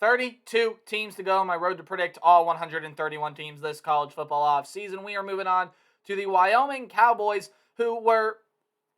32 teams to go on my road to predict all 131 teams this college football off season. We are moving on to the Wyoming Cowboys, who were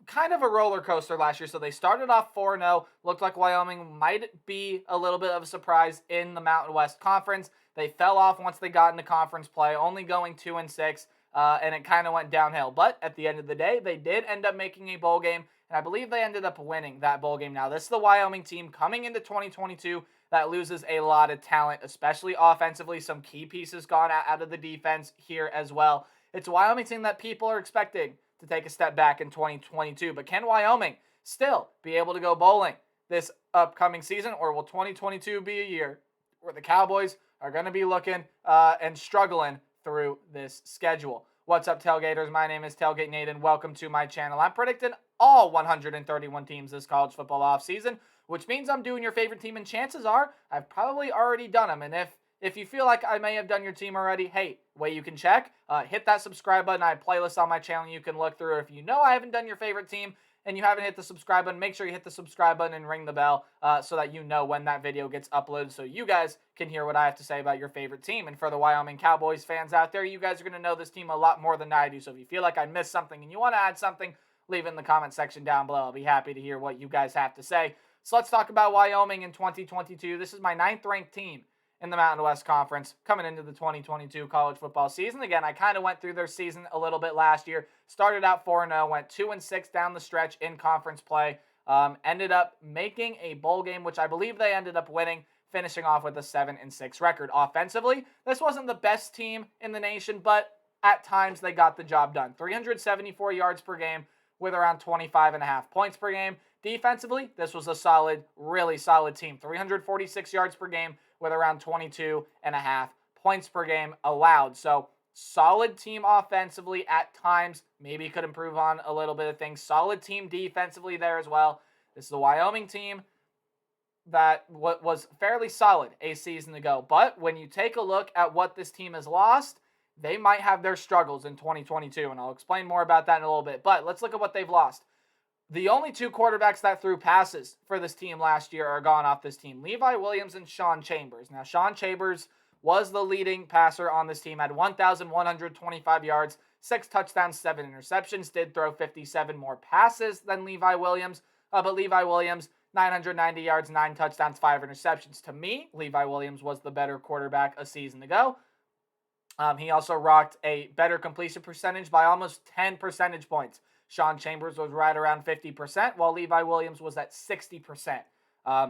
kind of a roller coaster last year. So they started off 4-0. Looked like Wyoming might be a little bit of a surprise in the Mountain West Conference. They fell off once they got into conference play, only going 2-6, and it kind of went downhill. But at the end of the day, they did end up making a bowl game, and I believe they ended up winning that bowl game. Now, this is the Wyoming team coming into 2022 that loses a lot of talent, especially offensively. Some key pieces gone out of the defense here as well. It's a Wyoming team that people are expecting to take a step back in 2022. But can Wyoming still be able to go bowling this upcoming season, or will 2022 be a year where the Cowboys are going to be looking and struggling through this schedule? What's up, Tailgaters? My name is Tailgate Nate, and welcome to my channel. I'm predicting all 131 teams this college football offseason, which means I'm doing your favorite team, and chances are I've probably already done them. And if you feel like I may have done your team already, hey, way you can check, hit that subscribe button. I have playlists on my channel you can look through. If you know I haven't done your favorite team and you haven't hit the subscribe button, make sure you hit the subscribe button and ring the bell so that you know when that video gets uploaded, so you guys can hear what I have to say about your favorite team. And for the Wyoming Cowboys fans out there, you guys are going to know this team a lot more than I do. So if you feel like I missed something and you want to add something, leave it in the comment section down below. I'll be happy to hear what you guys have to say. So let's talk about Wyoming in 2022. This is my 9th ranked team in the Mountain West Conference coming into the 2022 college football season. Again, I kind of went through their season a little bit last year. Started out 4-0, went 2-6 down the stretch in conference play. Ended up making a bowl game, which I believe they ended up winning, finishing off with a 7-6 record. Offensively, this wasn't the best team in the nation, but at times they got the job done. 374 yards per game with around 25.5 points per game. Defensively, this was a solid, really solid team. 346 yards per game with around 22.5 points per game allowed. So solid team offensively at times. Maybe could improve on a little bit of things. Solid team defensively there as well. This is the Wyoming team that was fairly solid a season ago. But when you take a look at what this team has lost, they might have their struggles in 2022. And I'll explain more about that in a little bit. But let's look at what they've lost. The only two quarterbacks that threw passes for this team last year are gone off this team. Levi Williams and Sean Chambers. Now, Sean Chambers was the leading passer on this team, had 1,125 yards, 6 touchdowns, 7 interceptions, did throw 57 more passes than Levi Williams. But Levi Williams, 990 yards, 9 touchdowns, 5 interceptions. To me, Levi Williams was the better quarterback a season ago. He also rocked a better completion percentage by almost 10 percentage points. Sean Chambers was right around 50%, while Levi Williams was at 60%.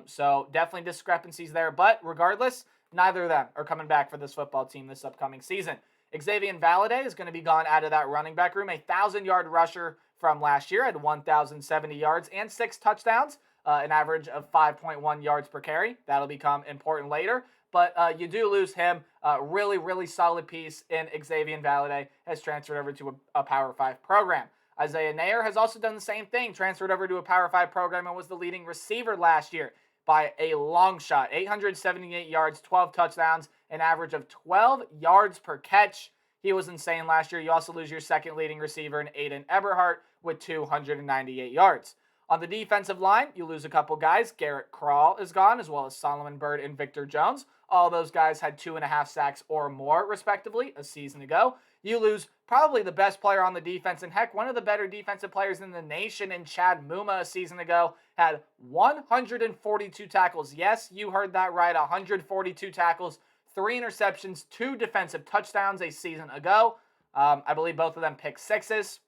So definitely discrepancies there. But regardless, neither of them are coming back for this football team this upcoming season. Xavier Valade is going to be gone out of that running back room. A 1,000-yard rusher from last year, had 1,070 yards and 6 touchdowns, an average of 5.1 yards per carry. That'll become important later. But you do lose him. Really, really solid piece in Xavier Valade has transferred over to a Power 5 program. Isaiah Nair has also done the same thing, transferred over to a Power 5 program and was the leading receiver last year by a long shot. 878 yards, 12 touchdowns, an average of 12 yards per catch. He was insane last year. You also lose your second leading receiver in Aiden Eberhardt with 298 yards. On the defensive line, you lose a couple guys. Garrett Krall is gone, as well as Solomon Byrd and Victor Jones. All those guys had 2.5 sacks or more, respectively, a season ago. You lose probably the best player on the defense, and heck, one of the better defensive players in the nation in Chad Muma a season ago, had 142 tackles. Yes, you heard that right, 142 tackles, 3 interceptions, 2 defensive touchdowns a season ago. I believe both of them pick sixes.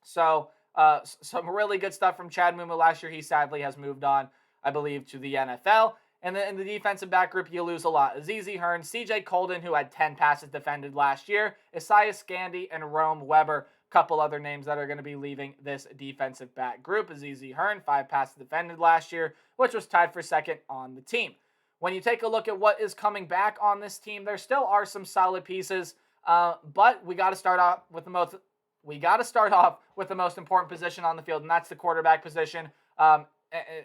So some really good stuff from Chad Muma last year. He sadly has moved on, I believe, to the NFL. And then in the defensive back group, you lose a lot. Azizi Hearn, CJ Colden, who had 10 passes defended last year, Isaiah Scandy, and Rome Weber. A couple other names that are going to be leaving this defensive back group. Azizi Hearn, 5 passes defended last year, which was tied for second on the team. When you take a look at what is coming back on this team, there still are some solid pieces, but we got to start off with the most. We got to start off with the most important position on the field, and that's the quarterback position.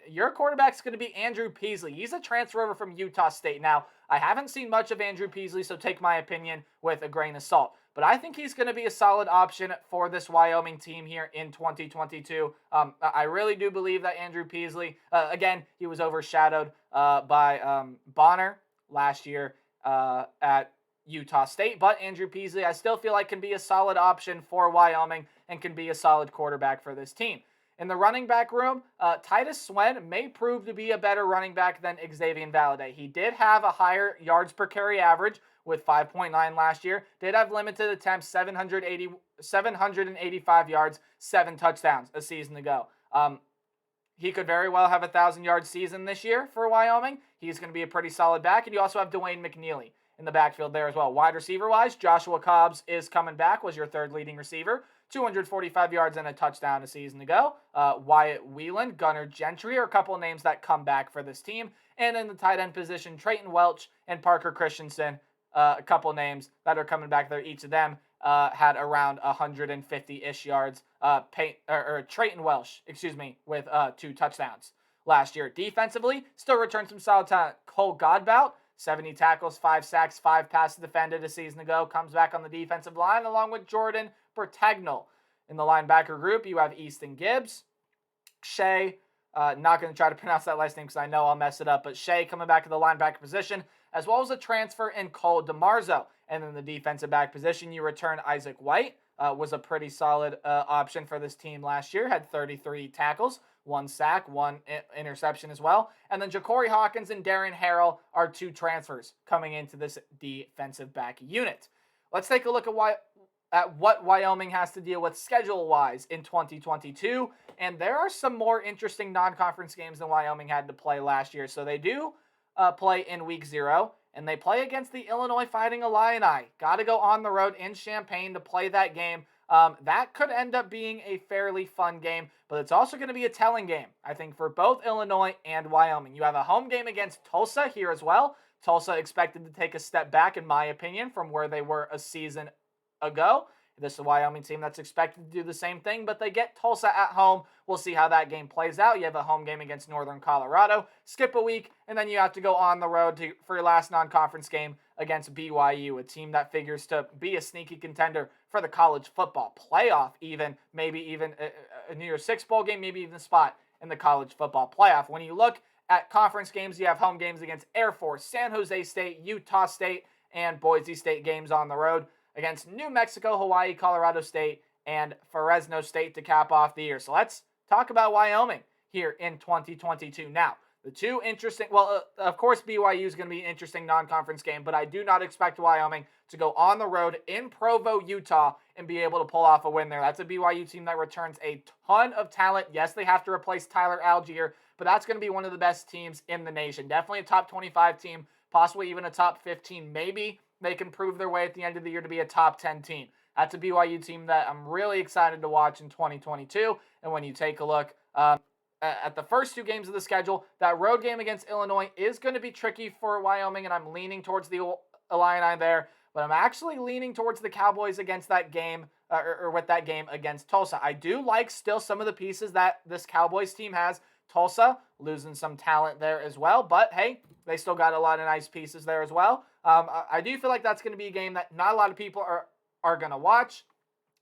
Your quarterback's going to be Andrew Peasley. He's a transfer over from Utah State. Now, I haven't seen much of Andrew Peasley, so take my opinion with a grain of salt. but I think he's going to be a solid option for this Wyoming team here in 2022. I really do believe that Andrew Peasley, again, he was overshadowed by Bonner last year at Utah State, but Andrew Peasley, I still feel like can be a solid option for Wyoming and can be a solid quarterback for this team. In the running back room, Titus Swen may prove to be a better running back than Xavier Valade. He did have a higher yards per carry average with 5.9 last year. Did have limited attempts, 785 yards, 7 touchdowns a season ago. He could very well have a 1,000-yard season this year for Wyoming. He's going to be a pretty solid back. And you also have Dwayne McNeely in the backfield there as well. Wide receiver-wise, Joshua Cobbs is coming back, was your third leading receiver. 245 yards and a touchdown a season ago. Wyatt Whelan, Gunnar Gentry are a couple of names that come back for this team. And in the tight end position, Trayton Welch and Parker Christensen, a couple names that are coming back there. Each of them had around 150-ish yards. Trayton Welch, with 2 touchdowns last year. Defensively, still returned some solid talent. Cole Godbout, 70 tackles, 5 sacks, 5 passes defended a season ago. Comes back on the defensive line along with Jordan Bertagnol. In the linebacker group, you have Easton Gibbs, Shea, not going to try to pronounce that last name because I know I'll mess it up, but Shea coming back to the linebacker position, as well as a transfer in Cole DeMarzo. And in the defensive back position, you return Isaac White, was a pretty solid option for this team last year, had 33 tackles, 1 sack, 1 interception as well. And then Ja'Cory Hawkins and Darren Harrell are 2 transfers coming into this defensive back unit. Let's take a look at what Wyoming has to deal with schedule-wise in 2022. And there are some more interesting non-conference games than Wyoming had to play last year. So they do play in week 0, and they play against the Illinois Fighting Illini. Got to go on the road in Champaign to play that game. That could end up being a fairly fun game, but it's also going to be a telling game, I think, for both Illinois and Wyoming. You have a home game against Tulsa here as well. Tulsa expected to take a step back, in my opinion, from where they were a season ago. This is a Wyoming team that's expected to do the same thing, but they get Tulsa at home. We'll see how that game plays out. You have a home game against Northern Colorado. Skip a week, and then you have to go on the road for your last non-conference game against BYU, a team that figures to be a sneaky contender for the college football playoff, maybe even a New Year's Six bowl game, maybe even a spot in the college football playoff. When you look at conference games, you have home games against Air Force, San Jose State, Utah State, and Boise State games on the road against New Mexico, Hawaii, Colorado State, and Fresno State to cap off the year. So let's talk about Wyoming here in 2022. Now, the two interesting, of course, BYU is going to be an interesting non-conference game, but I do not expect Wyoming to go on the road in Provo, Utah, and be able to pull off a win there. That's a BYU team that returns a ton of talent. Yes, they have to replace Tyler Algier, but that's going to be one of the best teams in the nation. Definitely a top 25 team, possibly even a top 15, maybe. They can prove their way at the end of the year to be a top 10 team. That's a BYU team that I'm really excited to watch in 2022. And when you take a look at the first 2 games of the schedule, that road game against Illinois is going to be tricky for Wyoming, and I'm leaning towards the Illini there. But I'm actually leaning towards the Cowboys against that game, or with that game against Tulsa. I do like still some of the pieces that this Cowboys team has. Tulsa losing some talent there as well, but hey, they still got a lot of nice pieces there as well. I do feel like that's going to be a game that not a lot of people are going to watch.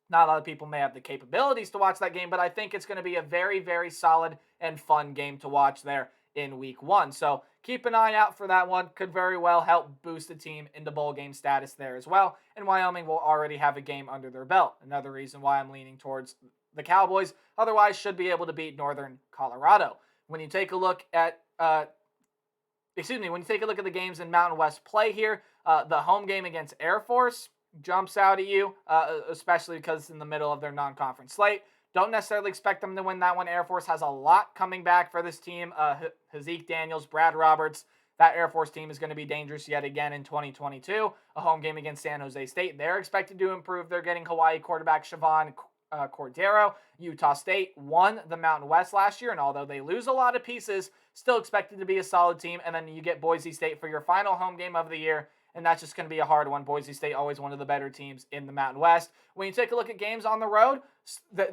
Not a lot of people may have the capabilities to watch that game, but I think it's going to be a very, very solid and fun game to watch there in week 1. So keep an eye out for that one. Could very well help boost the team into bowl game status there as well. And Wyoming will already have a game under their belt. Another reason why I'm leaning towards the Cowboys. Otherwise, should be able to beat Northern Colorado. When you take a look at when you take a look at the games in Mountain West play here, the home game against Air Force jumps out at you, especially because it's in the middle of their non-conference slate. Don't necessarily expect them to win that one. Air Force has a lot coming back for this team. Hazeek Daniels, Brad Roberts. That Air Force team is going to be dangerous yet again in 2022. A home game against San Jose State. They're expected to improve. They're getting Hawaii quarterback Siobhan Cordero. Utah State won the Mountain West last year, and although they lose a lot of pieces, still expected to be a solid team. And then you get Boise State for your final home game of the year, and that's just going to be a hard one. Boise State, always one of the better teams in the Mountain West. When you take a look at games on the road,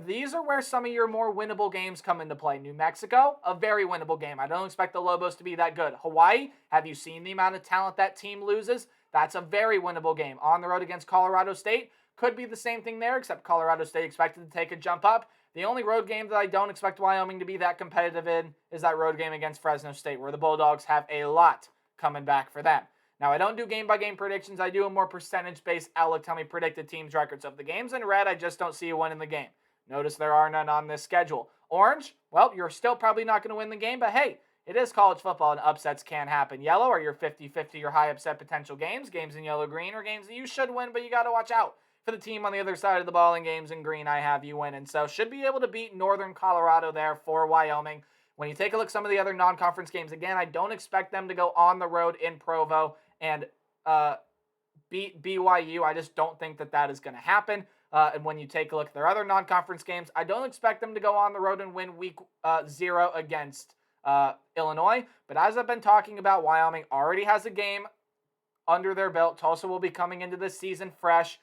these are where some of your more winnable games come into play. New Mexico, a very winnable game. I don't expect the Lobos to be that good. Hawaii, have you seen the amount of talent that team loses? That's a very winnable game. On the road against Colorado State, Could be the same thing there, except Colorado State expected to take a jump up. The only road game that I don't expect Wyoming to be that competitive in is that road game against Fresno State, where the Bulldogs have a lot coming back for them. Now, I don't do game-by-game predictions. I do a more percentage-based outlook. Tell me predicted teams' records of the games. In red, I just don't see a win in the game. Notice there are none on this schedule. Orange, well, you're still probably not going to win the game, but hey, it is college football and upsets can happen. Yellow are your 50-50 or high upset potential games. Games in yellow-green are games that you should win, but you got to watch out for the team on the other side of the ball. In games in green, I have you winning. So should be able to beat Northern Colorado there for Wyoming. When you take a look at some of the other non-conference games, again, I don't expect them to go on the road in Provo and beat BYU. I just don't think that that is going to happen. And when you take a look at their other non-conference games, I don't expect them to go on the road and win week 0 against Illinois. But as I've been talking about, Wyoming already has a game under their belt. Tulsa will be coming into this season fresh.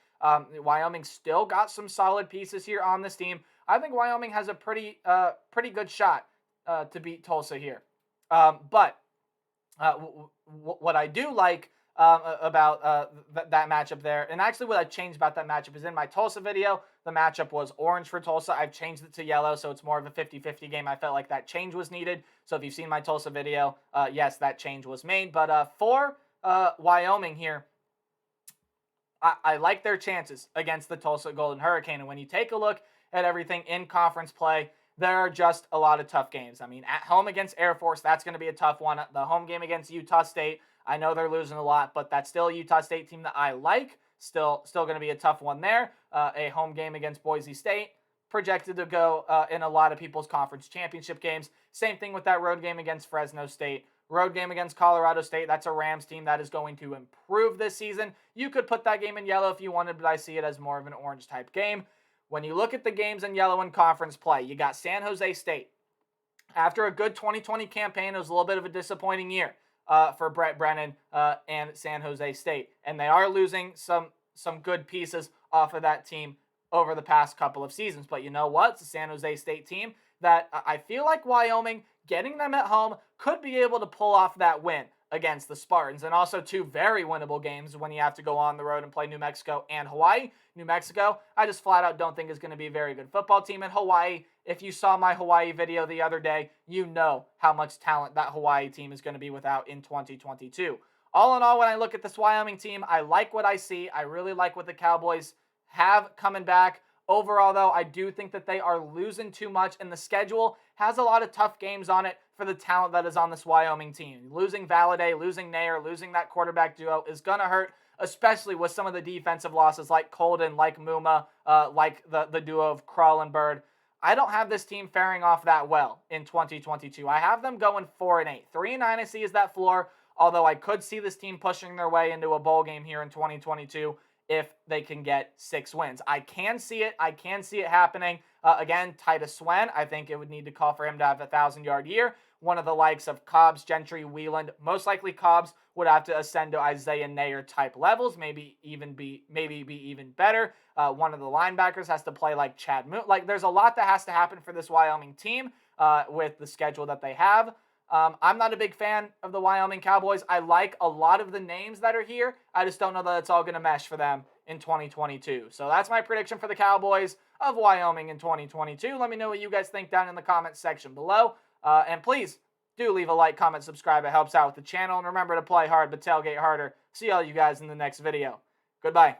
Wyoming still got some solid pieces here on this team. I think Wyoming has a pretty good shot to beat Tulsa here. But what I do like about that matchup there, and actually what I changed about that matchup is in my Tulsa video, the matchup was orange for Tulsa. I've changed it to yellow, so it's more of a 50-50 game. I felt like that change was needed. So if you've seen my Tulsa video, yes, that change was made. But for Wyoming here, I like their chances against the Tulsa Golden Hurricane. And when you take a look at everything in conference play, there are just a lot of tough games. I mean, at home against Air Force, that's going to be a tough one. The home game against Utah State, I know they're losing a lot, but that's still a Utah State team that I like. Still going to be a tough one there. A home game against Boise State, projected to go in a lot of people's conference championship games. Same thing with that road game against Fresno State. Road game against Colorado State, that's a Rams team that is going to improve this season. You could put that game in yellow if you wanted, but I see it as more of an orange type game. When you look at the games in yellow in conference play, you got San Jose State. After a good 2020 campaign, it was a little bit of a disappointing year for Brett Brennan and San Jose State. And they are losing some good pieces off of that team over the past couple of seasons. But you know what? It's a San Jose State team that I feel like Wyoming, getting them at home, could be able to pull off that win against the Spartans. And also two very winnable games when you have to go on the road and play New Mexico and Hawaii. New Mexico, I just flat out don't think is going to be a very good football team. And Hawaii, if you saw my Hawaii video the other day, you know how much talent that Hawaii team is going to be without in 2022. All in all, when I look at this Wyoming team, I like what I see. I really like what the Cowboys have coming back. Overall, though, I do think that they are losing too much, and the schedule has a lot of tough games on it for the talent that is on this Wyoming team. Losing Valladay, losing Nair, losing that quarterback duo is going to hurt, especially with some of the defensive losses like Colden, like Muma, like the duo of Krull and Bird. I don't have this team faring off that well in 2022. I have them going 4-8. 3-9 I see is that floor, although I could see this team pushing their way into a bowl game here in 2022 if they can get 6 wins. I can see it. I can see it happening. Again, Titus Swen, I think it would need to call for him to have a 1,000-yard year. One of the likes of Cobbs, Gentry, Wieland. Most likely Cobbs would have to ascend to Isaiah Nair type levels, maybe be even better. One of the linebackers has to play like Chad Moon. Like, there's a lot that has to happen for this Wyoming team with the schedule that they have. I'm not a big fan of the Wyoming Cowboys. I like a lot of the names that are here. I just don't know that it's all going to mesh for them in 2022. So that's my prediction for the Cowboys of Wyoming in 2022. Let me know what you guys think down in the comments section below. And please do leave a like, comment, subscribe. It helps out with the channel. And remember to play hard, but tailgate harder. See all you guys in the next video. Goodbye.